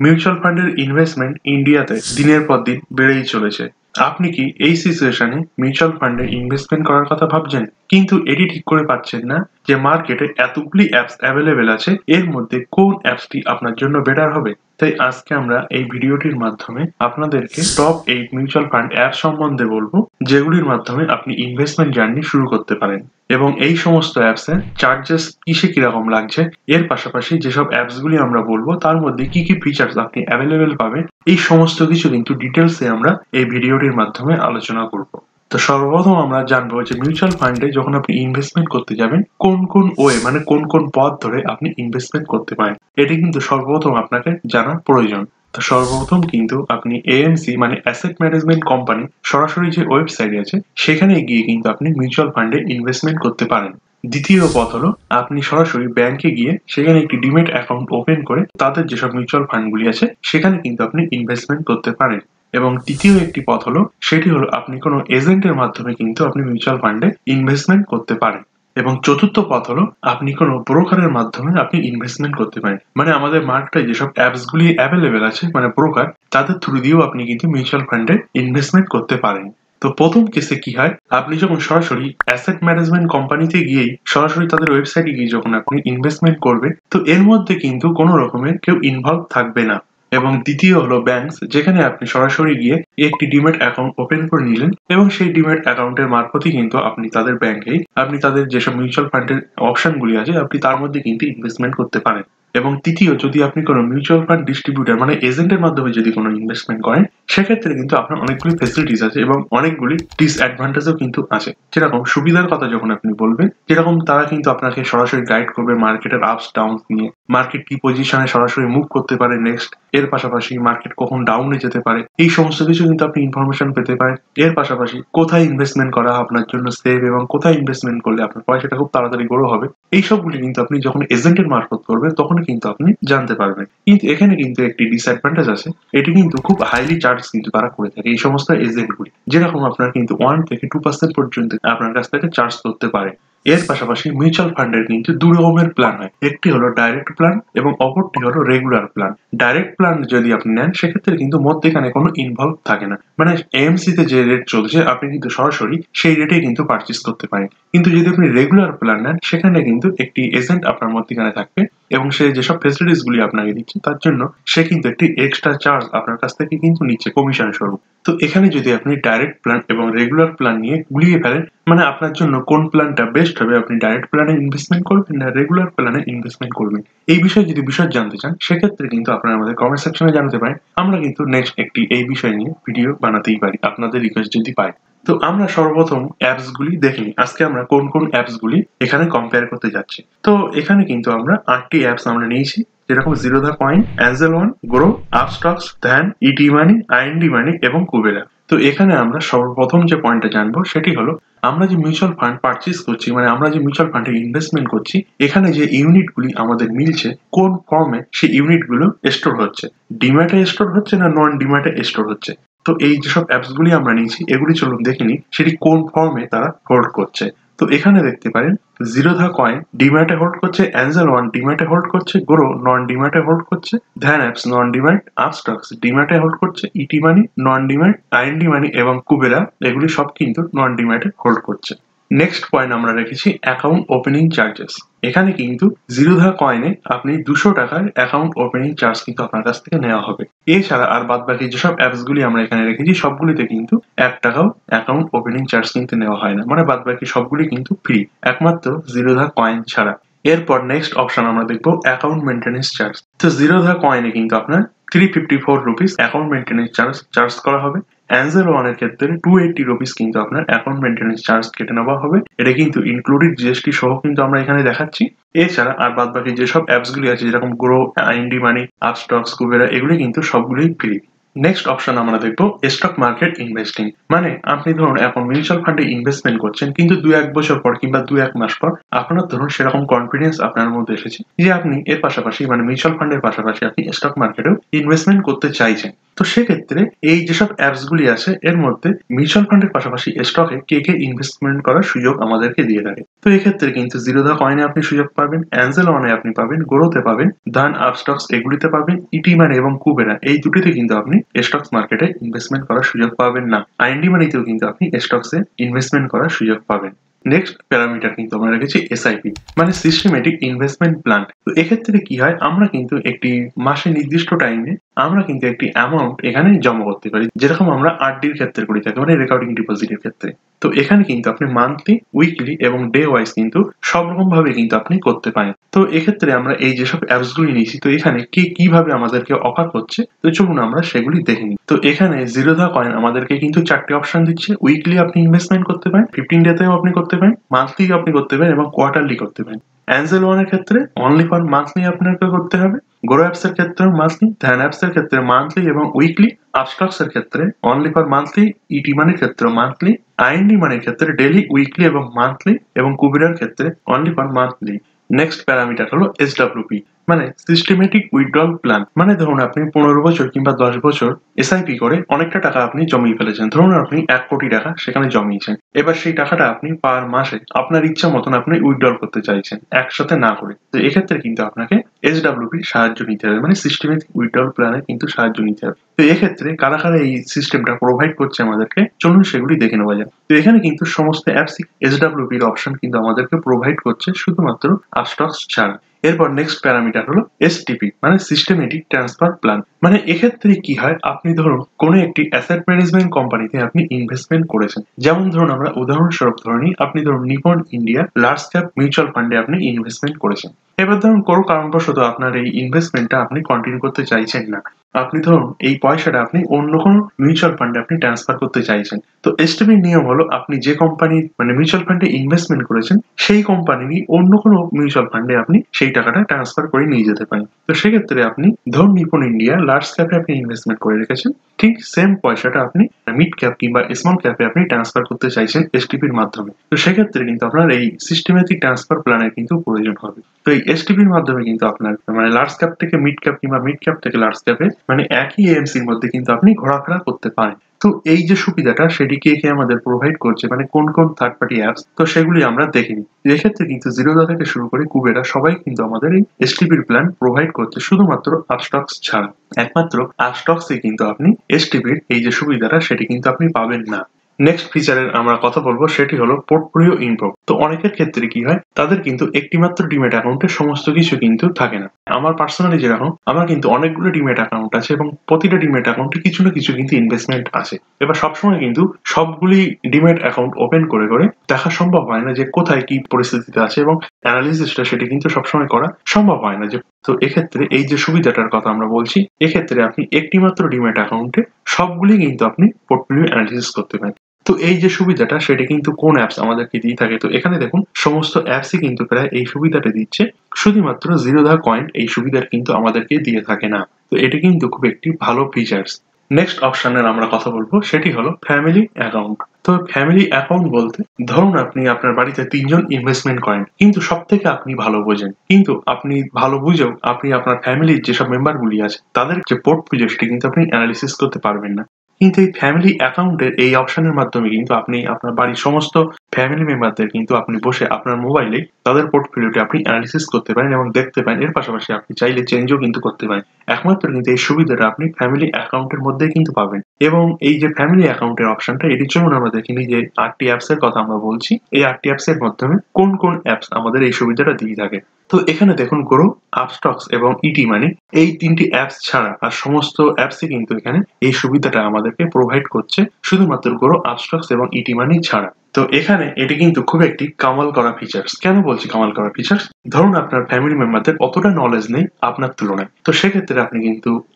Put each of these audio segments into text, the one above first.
Mutual ফান্ডের investment ইন্ডিয়াতে দিনের পর দিন বেড়েই চলেছে। আপনি কি এই সিচুয়েশনে মিউচুয়াল ফান্ডে ইনভেস্টমেন্ট করার কথা ভাবছেন, কিন্তু এটি ঠিক করে পাচ্ছেন না যে মার্কেটে এতগুলি অ্যাপস অ্যাভেলেবেল আছে, এর মধ্যে কোন অ্যাপসটি আপনার জন্য বেটার হবে? তাই আজকে আমরা এই ভিডিওটির মাধ্যমে আপনাদেরকে টপ 8 মিউচুয়াল ফান্ড অ্যাপ সম্বন্ধে বলবো, যেগুলির মাধ্যমে আপনি ইনভেস্টমেন্ট জার্নি শুরু করতে পারেন। এবং এই সমস্ত অ্যাপসের চার্জেস কিসে কিরকম লাগছে, এর পাশাপাশি যেসব অ্যাপসগুলি আমরা বলবো তার মধ্যে কি কি ফিচার্স আপনি অ্যাভেলেবেল পাবেন, এই সমস্ত কিছু কিন্তু ডিটেলসে আমরা এই ভিডিওটির মাধ্যমে আলোচনা করব। তো সর্বপ্রথম আমরা জানবো যে মিউচুয়াল ফান্ডে যখন আপনি ইনভেস্টমেন্ট করতে যাবেন, কোন কোন ওয়ে মানে কোন কোন পথ ধরে আপনি ইনভেস্টমেন্ট করতে পারেন, এটি কিন্তু সর্বপ্রথম আপনাকে জানা প্রয়োজন। তো সর্বপ্রথম কিন্তু আপনি এএমসি মানে অ্যাসেট ম্যানেজমেন্ট কোম্পানি সরাসরি যে ওয়েবসাইট আছে সেখানে গিয়ে কিন্তু আপনি মিউচুয়াল ফান্ডে ইনভেস্টমেন্ট করতে পারেন। দ্বিতীয় পথ হলো আপনি সরাসরি ব্যাংকে গিয়ে সেখানে একটি ডিমেট অ্যাকাউন্ট ওপেন করে তাদের যেসব মিউচুয়াল ফান্ডগুলি আছে সেখানে কিন্তু আপনি ইনভেস্টমেন্ট করতে পারেন। এবং তৃতীয় একটি পথ হলো সেটি হলো আপনি কোনো এজেন্টের মাধ্যমে কিন্তু আপনি মিউচুয়াল ফান্ডে ইনভেস্টমেন্ট করতে পারেন। এবং চতুর্থ পথ হলো আপনি কোনো ব্রোকারের মাধ্যমে আপনি ইনভেস্টমেন্ট করতে পারেন, মানে আমাদের মার্কেটে যেসব অ্যাপস গুলি অ্যাভেলেবেল আছে মানে ব্রোকার, তাদের থ্রু দিয়েও আপনি কিন্তু মিউচুয়াল ফান্ডে ইনভেস্টমেন্ট করতে পারেন। তো প্রথম কেসে কি হয়, আপনি যখন সরাসরি অ্যাসেট ম্যানেজমেন্ট কোম্পানিতে গিয়েই সরাসরি তাদের ওয়েবসাইটে গিয়ে যখন আপনি ইনভেস্টমেন্ট করবে, তো এর মধ্যে কিন্তু কোনো রকমের কেউ ইনভলভ থাকবে না। এবং দ্বিতীয় হলো ব্যাংকস, যেখানে আপনি সরাসরি গিয়ে একটি ডিম্যাট অ্যাকাউন্ট ওপেন করে নিলেন এবং সেই ডিম্যাট অ্যাকাউন্টের মারফতই কিন্তু আপনি তাদের ব্যাংকেই আপনি তাদের যেসব মিউচুয়াল ফান্ডের অপশনগুলি আছে আপনি তার মধ্যে কিন্তু ইনভেস্টমেন্ট করতে পারেন। এবং তৃতীয়, যদি আপনি কোনো মিউচুয়াল ফান্ড ডিস্ট্রিবিউটর মানে এজেন্টের মাধ্যমে যদি কোনো ইনভেস্টমেন্ট করেন, সেক্ষেত্রে কিন্তু আপনার অনেকগুলি ফেসিলিটিস আছে এবং অনেকগুলি ডিসঅ্যাডভান্টেজও কিন্তু আছে। যেরকম সুবিধার কথা যখন আপনি বলবেন, যেরকম তারা কিন্তু আপনাকে সরাসরি গাইড করবে মার্কেটের আপস ডাউন নিয়ে, মার্কেট কি পজিশনে সরাসরি মুভ করতে পারে নেক্সট, এর পাশাপাশি মার্কেট কখন ডাউনে যেতে পারে, এই সমস্ত কিছু কিন্তু আপনি ইনফরমেশন পেতে পারেন। এর পাশাপাশি কোথায় ইনভেস্টমেন্ট করা আপনার জন্য সেফ এবং কোথায় ইনভেস্টমেন্ট করলে আপনার পয়সাটা খুব তাড়াতাড়ি গ্রো হবে, এই সবগুলি কিন্তু আপনি যখন এজেন্টের মারফত করবেন তখন কিন্তু আপনি জানতে পারবেন। কিন্তু এখানে কিন্তু একটি ডিসঅ্যাডভান্টেজ আছে, এটি কিন্তু খুব হাইলি চার্জ কিন্তু তারা করে থাকে এই সমস্ত এজেন্টগুলি, যেরকম আপনার কিন্তু 1 থেকে 2% পর্যন্ত আপনার কাছ থেকে চার্জ করতে পারে। এর পাশাপাশি মিউচুয়াল ফান্ডের কিন্তু দু রকমের প্ল্যান হয়, একটি হলো ডাইরেক্ট প্ল্যান এবং অপরটি হলো রেগুলার প্ল্যান। ডাইরেক্ট প্ল্যান যদি আপনি নেন সেক্ষেত্রে কিন্তু মধ্যেখানে কোনো ইনভলভ থাকে না, মানে এএমসি তে যে রেট চলছে আপনি কিন্তু সরাসরি সেই রেটে কিন্তু পারচেস করতে পারেন। কিন্তু যদি আপনি রেগুলার প্ল্যান নেন সেখানে কিন্তু একটি এজেন্ট আপনার মধ্যখানে থাকবে এবং সে যেসব ফেসিলিটিস গুলি আপনাকে দিচ্ছে তার জন্য সে কিন্তু একটি এক্সট্রা চার্জ আপনার কাছ থেকে কিন্তু নিচ্ছে কমিশন স্বরূপ। তো এখানে যদি আপনি ডাইরেক্ট প্ল্যান এবং রেগুলার প্ল্যান নিয়ে গুলিয়ে ফেলেন, মানে আপনার জন্য কোন প্ল্যানটা বেস্ট হবে, আপনি ডাইরেক্ট প্ল্যানে ইনভেস্টমেন্ট করবেন না রেগুলার প্ল্যানে ইনভেস্টমেন্ট করবেন, এই বিষয়ে যদি বিশদ জানতে চান সেক্ষেত্রে কিন্তু আপনারা আমাদের কমেন্ট সেকশনে জানাতে পারেন। আমরা কিন্তু নেক্সট একটি এই বিষয় নিয়ে ভিডিও বানাতেই পারি আপনাদের রিকোয়েস্ট যদি পাই। তো আমরা সর্বপ্রথম অ্যাপস গুলি দেখে নিই, আজকে আমরা কোন কোন অ্যাপস গুলি এখানে কম্পেয়ার করতে যাচ্ছি। তো এখানে কিন্তু আমরা 8টি অ্যাপস আমরা নিয়েছি, যেরকম Zerodha coin, Angel one, grow, Upstox, ধ্যান, ইটি মানি, আইএনডি মানি এবং কুবেরা। তো এখানে আমরা সর্বপ্রথম যে পয়েন্টটা জানবো সেটি হলো, আমরা যে মিউচুয়াল ফান্ড পারচেজ করছি মানে আমরা যে মিউচুয়াল ফান্ডে ইনভেস্টমেন্ট করছি, এখানে যে ইউনিট গুলি আমাদের মিলছে কোন ফর্মে সেই ইউনিট গুলো স্টোর হচ্ছে, ডিম্যাটে স্টোর হচ্ছে না নন ডিম্যাটে স্টোর হচ্ছে। তো এই যেসব অ্যাপস গুলি আমরা নিয়েছি এগুলি চলুন দেখে নিই সেটি কোন ফর্মে তারা হোল্ড করছে। তো এখানে দেখতে পারেন জিরোধা কয়েন ডিম্যাটে হোল্ড করছে, অ্যাঞ্জেল ওয়ান ডিম্যাটে হোল্ড করছে, গ্রো নন ডিম্যাটে হোল্ড করছে, ধ্যান অ্যাপস নন ডিম্যাট, আপস্টক্স ডিম্যাটে হোল্ড করছে, ইটি মানি নন ডিম্যাট, আইএনডি মানি এবং কুবেরা এগুলি সব কিন্তু নন ডিম্যাটে হোল্ড করছে। নেক্সট পয়েন্ট আমরা রেখেছি অ্যাকাউন্ট ওপেনিং চার্জেস। এখানে কিন্তু জিরোধা কয়েনে আপনি 200 টাকার অ্যাকাউন্ট ওপেনিং চার্জ কিন্তু আপনার কাছ থেকে নেওয়া হবে। এছাড়া আর বাদ বাকি যেসব অ্যাপস গুলি আমরা এখানে রেখেছি সবগুলিতে কিন্তু 1 টাকাও অ্যাকাউন্ট ওপেনিং চার্জ কিন্তু নেওয়া হয় না, মানে বাদ বাকি সবগুলি কিন্তু ফ্রি, একমাত্র জিরোধা কয়েন ছাড়া। এরপর নেক্সট অপশন আমরা দেখবো অ্যাকাউন্ট মেনটেন্যান্স চার্জ। তো জিরোধা কয়েনে কিন্তু আপনার 354 রুপিস অ্যাকাউন্ট মেনটেন্যান্স চার্জ করা হবে। অ্যাঞ্জেল ওয়ানের ক্ষেত্রে 280 রুপিস কিন্তু আপনার অ্যাকাউন্ট মেনটেন্যান্স চার্জ কেটে নেওয়া হবে, এটা কিন্তু ইনক্লুডেড জিএসটি সহ কিন্তু আমরা এখানে দেখাচ্ছি। এছাড়া আর বাদ বাকি যেসব অ্যাপস গুলি আছে যেরকম গ্রো, আইএনডি মানি, আপস্টক্স, কুবেরা এগুলি কিন্তু সবগুলোই ফ্রি। নেক্সট অপশন আমরা দেখবো স্টক মার্কেট ইনভেস্টিং, মানে আপনি ধরুন এখন মিউচুয়াল ফান্ডে ইনভেস্টমেন্ট করছেন কিন্তু 2-1 বছর পর কিংবা 2-1 মাস পর আপনার ধরুন সেরকম কনফিডেন্স আপনার মধ্যে এসেছে যে আপনি এর পাশাপাশি মানে মিউচুয়াল ফান্ডের পাশাপাশি আপনি স্টক মার্কেটেও ইনভেস্টমেন্ট করতে চাইছেন। তো সেক্ষেত্রে এই যেসব অ্যাপস গুলি আছে এর মধ্যে মিউচুয়াল ফান্ডের পাশাপাশি স্টকে কে ইনভেস্টমেন্ট করার সুযোগ আমাদেরকে দিয়ে থাকে। তো এক্ষেত্রে কিন্তু জিরোধা কয়েনে আপনি সুযোগ পাবেন, অ্যাঞ্জেল ওয়ানে আপনি পাবেন, গ্রোতে পাবেন, ধান আপস্টক্স এগুলিতে পাবেন, ইটি মানি এবং কুবেরা এই দুটিতে কিন্তু আপনি স্টকস মার্কেটে ইনভেস্টমেন্ট করার সুযোগ পাবেন না। আইএনডি মানিতেও কিন্তু আপনি স্টকসে ইনভেস্টমেন্ট করার সুযোগ পাবেন। নেক্সট প্যারামিটার কিন্তু আমরা রেখেছি এসআইপি, মানে সিস্টেমেটিক ইনভেস্টমেন্ট প্ল্যান। তো এক্ষেত্রে কি হয়, আমরা কিন্তু একটি মাসে নির্দিষ্ট টাইমে আমরা কিন্তু একটি অ্যামাউন্ট এখানে জমা করতে পারি, যেরকম আমরা আরডির ক্ষেত্রে করি থাকি, মানে রেকর্ডিং ডিপোজিটের ক্ষেত্রে। তো এখানে কিন্তু আপনি মান্থলি, উইকলি এবং ডে ওয়াইজ কিন্তু সব রকম ভাবে কিন্তু আপনি করতে পারেন। তো এক্ষেত্রে আমরা এই যেসব অ্যাপস গুলি নিয়েছি, তো এখানে কে কিভাবে আমাদেরকে অফার করছে, তো চলুন আমরা সেগুলি দেখে নিই। তো এখানে জিরোধা কয়েন আমাদেরকে কিন্তু 4টি অপশন দিচ্ছে। উইকলি আপনি ইনভেস্টমেন্ট করতে পারেন, 15 ডেতেও আপনি করতে পারেন, মান্থলি আপনি করতে পারেন এবং কোয়ার্টারলি করতে পারেন। অ্যাঞ্জেল ওয়ানের ক্ষেত্রে অনলি ফর মান্থলি আপনাকে করতে হবে, গ্রো অ্যাপস এর ক্ষেত্রে মান্থলি, ধ্যান অ্যাপস এর ক্ষেত্রে মান্থলি এবং উইকলি, আপস্টক্স এর ক্ষেত্রে অনলি ফর মান্থলি, ইটি মানির ক্ষেত্রে মান্থলি, আইএনডি মানির ক্ষেত্রে ডেইলি, উইকলি এবং মান্থলি এবং কুবেরার ক্ষেত্রে only for monthly. Next parameter হলো এসডব্লিউপি, মানে সিস্টেমেটিক উইথড্রল প্ল্যান। মানে ধরুন আপনি 15 বছর কিংবা 10 বছর এসআইপি করে অনেকটা টাকা আপনি জমিয়ে ফেলেছেন। ধরুন আপনি 1 কোটি টাকা সেখানে জমিয়েছেন। এবার সেই টাকাটা আপনি পার মাসে আপনার ইচ্ছা মতন আপনি উইথড্রল করতে চাইছেন, একসাথে না করে। তো এক্ষেত্রে কিন্তু আপনাকে এসডব্লিউপির সাহায্য নিতে হবে, মানে সিস্টেমেটিক উইথড্রল প্ল্যানে কিন্তু সাহায্য নিতে হবে। তো এক্ষেত্রে কারা কারা এই সিস্টেমটা প্রোভাইড করছে আমাদেরকে, চলুন সেগুলি দেখে নেওয়া যাক। তো এখানে কিন্তু সমস্ত অ্যাপস এসডব্লিউপির অপশন কিন্তু আমাদেরকে প্রোভাইড করছে, শুধুমাত্র আপস্টক্স ছাড়া। এরপর নেক্সট প্যারামিটার হলো এসটিপি, মানে সিস্টেমেটিক ট্রান্সফার প্ল্যান। মানে এক্ষেত্রে কি হয়, আপনি ধরুন কোনো একটি অ্যাসেট ম্যানেজমেন্ট কোম্পানিতে আপনি ইনভেস্টমেন্ট করেছেন। যেমন ধরুন আমরা উদাহরণস্বরূপ ধরে নিই, আপনি ধরুন Nipon India large cap mutual ফান্ডে আপনি ইনভেস্টমেন্ট করেছেন। এবার ধরুন কোনো কারণবশত আপনার এই ইনভেস্টমেন্টটা আপনি কন্টিনিউ করতে চাইছেন না। আপনি ধরুন এই পয়সাটা আপনি অন্য কোনো মিউচুয়াল ফান্ডে আপনি ট্রান্সফার করতে চাইছেন। তো এসটিপির নিয়ম হলো, আপনি যে কোম্পানির মানে মিউচুয়াল ফান্ডে ইনভেস্টমেন্ট করেছেন সেই কোম্পানিরই অন্য কোনো মিউচুয়াল ফান্ডে আপনি সেই টাকাটা ট্রান্সফার করে নিয়ে যেতে পারেন। তো সেক্ষেত্রে আপনি ধরুন নিপন ইন্ডিয়া লার্জ ক্যাপে আপনি ইনভেস্টমেন্ট করে রেখেছেন, ঠিক সেম পয়সাটা আপনি মিড ক্যাপ কিংবা স্মল ক্যাপে আপনি ট্রান্সফার করতে চাইছেন এসটিপির মাধ্যমে। তো সেক্ষেত্রে কিন্তু আপনার এই সিস্টেমেটিক ট্রান্সফার প্ল্যানের কিন্তু প্রয়োজন হবে। তো এই এসটিপির মাধ্যমে কিন্তু আপনার মানে লার্জ ক্যাপ থেকে মিড ক্যাপ কিংবা মিড ক্যাপ থেকে লার্জ ক্যাপে মানে একই এএমসির মধ্যে কিন্তু আপনি ঘোরাফেরা করতে পারেন। তো এই যে সুবিধাটা সেটি কে আমাদের প্রোভাইড করছে, মানে কোন কোন থার্ড পার্টি অ্যাপস, তো সেগুলি আমরা দেখে নিই। এক্ষেত্রে কিন্তু জিরোধা থেকে শুরু করে কুবেরা সবাই কিন্তু আমাদের এই এসটিপির প্ল্যান প্রোভাইড করছে, শুধুমাত্র আপস্টক্স ছাড়া। একমাত্র আপস্টক্সে কিন্তু আপনি এসটিপির এই যে সুবিধাটা সেটি কিন্তু আপনি পাবেন না। নেক্সট ফিচারের আমরা কথা বলবো, সেটি হলো পোর্টফোলিও ইনফো। তো অনেকের ক্ষেত্রে কি হয়, তাদের কিন্তু একটি মাত্র ডিমেট অ্যাকাউন্টে সমস্ত কিছু কিন্তু থাকে না। আমার পার্সোনালি যেরকম, আমার কিন্তু অনেকগুলো ডিমেট অ্যাকাউন্ট আছে এবং প্রতিটা ডিমেট অ্যাকাউন্টে কিছু না কিছু কিন্তু ইনভেস্টমেন্ট আছে। এবার সবসময় কিন্তু সবগুলি ডিমেট অ্যাকাউন্ট ওপেন করে করে দেখা সম্ভব হয় না যে কোথায় কি পরিস্থিতিতে আছে, এবং অ্যানালিসিসটা সেটি কিন্তু সবসময় করা সম্ভব হয় না। যে তো এক্ষেত্রে এই যে সুবিধাটার কথা আমরা বলছি, এক্ষেত্রে আপনি একটি মাত্র ডিমেট অ্যাকাউন্টে সবগুলি কিন্তু আপনি পোর্টফোলিও অ্যানালিসিস করতে পারেন। তো এই যে সুবিধাটা সেটা কিন্তু কোন অ্যাপস আমাদেরকে দিয়ে থাকে, তো এখানে দেখুন সমস্ত অ্যাপসই কিন্তু প্রায় এই সুবিধাটা দিচ্ছে, শুধুমাত্র জিরোধা কয়েন এই সুবিধাটা কিন্তু আমাদেরকে দিয়ে থাকে না। তো এটি কিন্তু খুব একটি ভালো ফিচার্স। নেক্সট অপশনের আমরা কথা বলবো, সেটি হলো ফ্যামিলি অ্যাকাউন্ট। তো ফ্যামিলি অ্যাকাউন্ট বলতে ধরুন আপনি আপনার বাড়িতে 3 জন ইনভেস্টমেন্ট করেন, কিন্তু সব থেকে আপনি ভালো বোঝেন, কিন্তু আপনি ভালো বুঝেও আপনি আপনার ফ্যামিলির যেসব মেম্বার গুলি আছে তাদের যে পোর্টফোলিও সেটি কিন্তু আপনি অ্যানালিসিস করতে পারবেন না। কিন্তু এই ফ্যামিলি অ্যাকাউন্টের এই অপশনের মাধ্যমে কিন্তু আপনি আপনার বাড়ির সমস্ত ফ্যামিলি মেম্বারদের কিন্তু আপনি বসে আপনার মোবাইলে তাদের পোর্টফোলিওটি আপনি অ্যানালিসিস করতে পারেন এবং দেখতে পারেন। এর পাশাপাশি আপনি চাইলে চেঞ্জও কিন্তু করতে পারেন। একমাত্র কিন্তু এই সুবিধাটা আপনি ফ্যামিলি অ্যাকাউন্টের মধ্যেই কিন্তু পাবেন। এবং এই যে ফ্যামিলি অ্যাকাউন্টের অপশনটা, এটির জন্য আমরা দেখিনি যে 8টি অ্যাপস এর কথা আমরা বলছি, এই 8টি অ্যাপস এর মাধ্যমে কোন কোন অ্যাপস আমাদের এই সুবিধাটা দিয়ে থাকে। তো এখানে দেখুন গ্রো, আপস্টক্স এবং ইটি মানি এই 3টি অ্যাপস ছাড়া আর সমস্ত অ্যাপসই কিন্তু এখানে এই সুবিধাটা আমাদেরকে প্রোভাইড করছে, শুধুমাত্র গ্রো, আপস্টক্স এবং ইটি মানি ছাড়া। তো এখানে এটি কিন্তু খুব একটি কামাল করা ফিচার্স। কেন বলছি কামাল করা ফিচার্স, ধরুন আপনার ফ্যামিলি মেম্বারদের অতটা নলেজ নেই আপনার তুলনায়, তো সেক্ষেত্রে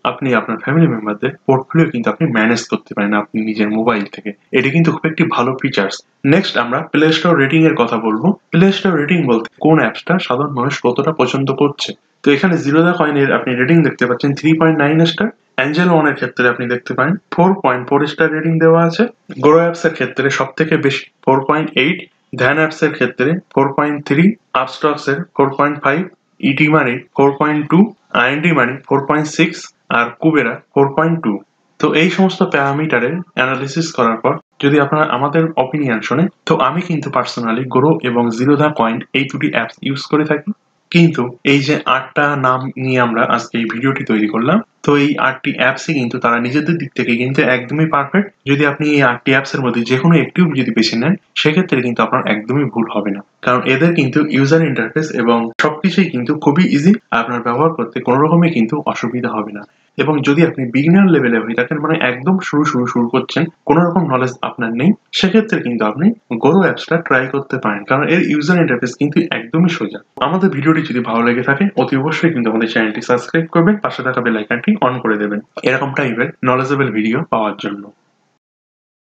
আপনি আপনার ফ্যামিলি মেম্বারদের পোর্টফোলিও কিন্তু আপনি ম্যানেজ করতে পারেন আপনি নিজের মোবাইল থেকে। এটি কিন্তু খুব একটি ভালো ফিচার্স। নেক্সট আমরা প্লে স্টোর রেটিং এর কথা বলবো। প্লে স্টোর রেটিং বলতে কোন অ্যাপসটা সাধারণ মানুষ কতটা পছন্দ করছে। তো এখানে জিরোধা কয়েনের আপনি রেটিং দেখতে পাচ্ছেন 3.9 স্টার। অ্যাঞ্জেল ওয়ানের ক্ষেত্রে আপনি দেখতে পারেন 4.4 স্টার রেটিং দেওয়া আছে। গ্রো অ্যাপস এর ক্ষেত্রে সব থেকে বেশি 4.8, ধ্যান অ্যাপস এর ক্ষেত্রে 4.3, আপস্টক্স এর 4.5, ইটি মানি 4.2, আইএনডি মানি 4.6 আর কুবেরা 4.2। তো এই সমস্ত প্যারামিটারের অ্যানালিসিস করার পর যদি আপনারা আমাদের অপিনিয়ন শোনেন, তো আমি কিন্তু পার্সোনালি গ্রো এবং জিরোধা কয়েন এই দুটি অ্যাপস ইউজ করে থাকি। কিন্তু এই যে ৮টা নাম নিয়ে আমরা আজকে এই ভিডিওটি তৈরি করলাম, তো এই ৮টি অ্যাপসই কিন্তু তারা নিজেদের দিক থেকে কিন্তু একদমই পারফেক্ট। যদি আপনি এই ৮টি অ্যাপসের মধ্যে যেকোনো একটি যদি বেছে নেন, সেক্ষেত্রে কিন্তু আপনার একদমই ভুল হবে না। কারণ এদের কিন্তু ইউজার ইন্টারফেস এবং সবকিছুই কিন্তু খুবই ইজি। আপনার ব্যবহার করতে কোনো রকমই কিন্তু অসুবিধা হবে না। এবং যদি আপনি বিগিনার লেভেলে হয়ে থাকেন, মানে একদম শুরু করছেন, কোনো রকম নলেজ আপনার নেই, সেক্ষেত্রে কিন্তু আপনি গোরো অ্যাপসটা ট্রাই করতে পারেন। কারণ এর ইউজার ইন্টারফেস কিন্তু একদমই সোজা। আমাদের ভিডিওটি যদি ভালো লেগে থাকে, অতি অবশ্যই কিন্তু আমাদের চ্যানেলটি সাবস্ক্রাইব করবেন, পাশে থাকা বেল আইকনটি অন করে দেবেন এরকম টাইপের নলেজেবল ভিডিও পাওয়ার জন্য।